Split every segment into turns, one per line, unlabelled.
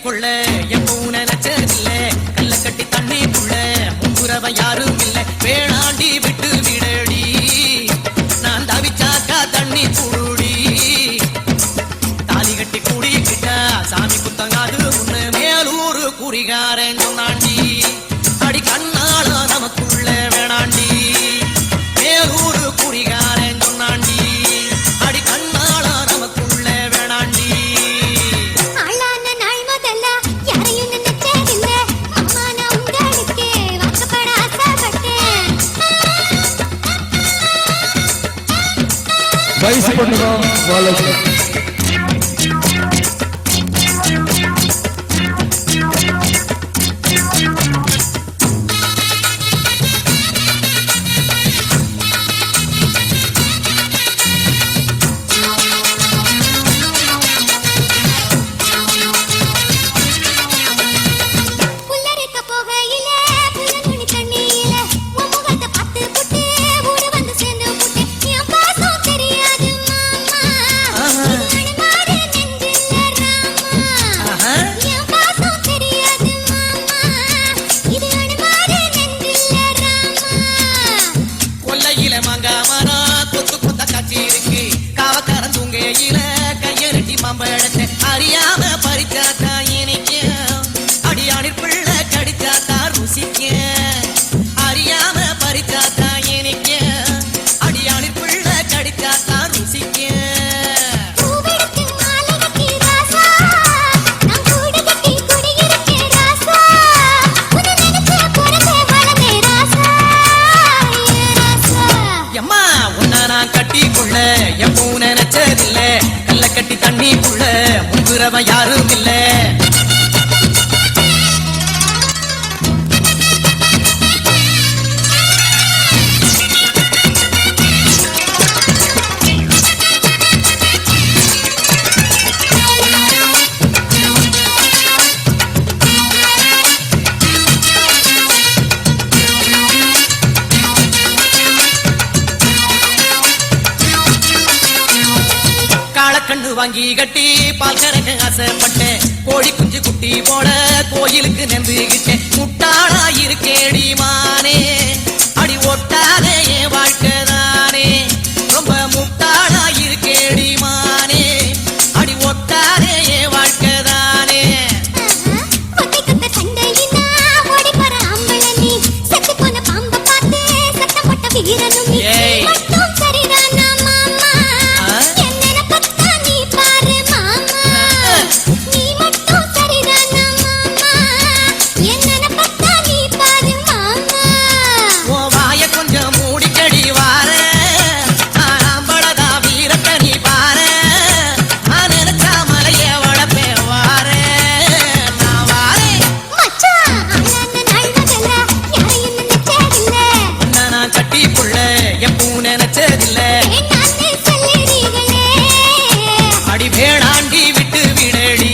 கொள்ள எப்பவும் நினைச்சதில்ல கல்ல கட்டி தண்ணி புள்ள முங்குறவ யாரும் இல்ல வேணாண்டி விட்டு விடடி நான் தவிச்சாக்கா தண்ணி குடுடி தாலி கட்டி குடிக்கிட்டா சாமி புத்தங்காது உன்ன மேலூரு குறிகாரன் சொன்னாண்டி அடி கண்ணால நமக்குள்ள வேணாண்டி மேலூரு குறிகாரன் சொன்னாண்டி அடி கண்ணால நமக்குள்ள வேணாண்டி
வயசு பண்ணுங்க வாழ்க்கை அறியாம பறிச்சாக்கா இனிக்க அடியானிற் பிள்ள கடிச்சாக்கா ருசிக்க அறியாம பறிச்சாக்கா இனிக்க அடியானிற் பிள்ள கடிச்சாக்கா ருசிக்க எம்மா உன்ன நான் கட்டி கொள்ள எப்பவும் நினைச்சதில்ல கல்ல கட்டி தண்ணி புள்ள முங்குறவ யாரும் இல்ல கண்ணு வாங்கி கட்டி பால் கறக்க ஆசைப்பட்டேன் கோழி குஞ்சு குட்டி போட கோயிலுக்கு நம்பிக்கிட்டேன் முட்டாளா இருக்கேடி மானே அடி ஒட்டாதே என் வாழ்க்கை தானே ரொம்ப முட்டாளா இருக்கேடி மானே அடி ஒட்டாதே என் வாழ்க்கை தானே அடி வேணாண்டி விட்டு விடடி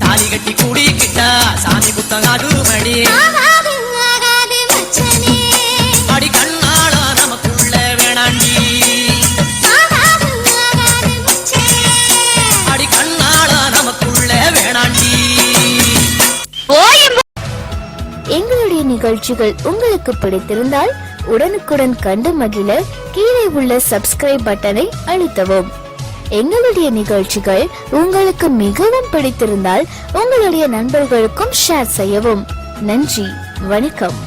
தாலி கட்டி குடிக்கிட்டா சாமி புத்தங்காது மடி அடி கண்ணால நமக்குள்ள வேணாண்டி அடி கண்ணால நமக்குள்ள வேணாண்டி.
எங்களுடைய நிகழ்ச்சிகள் உங்களுக்கு பிடித்திருந்தால் உடனுக்குடன் கண்டு மகிழ கீழே உள்ள சப்ஸ்கிரைப் பட்டனை அழுத்தவும். எங்களுடைய நிகழ்ச்சிகள் உங்களுக்கு மிகவும் பிடித்திருந்தால் உங்களுடைய நண்பர்களுக்கும் ஷேர் செய்யவும். நன்றி, வணக்கம்.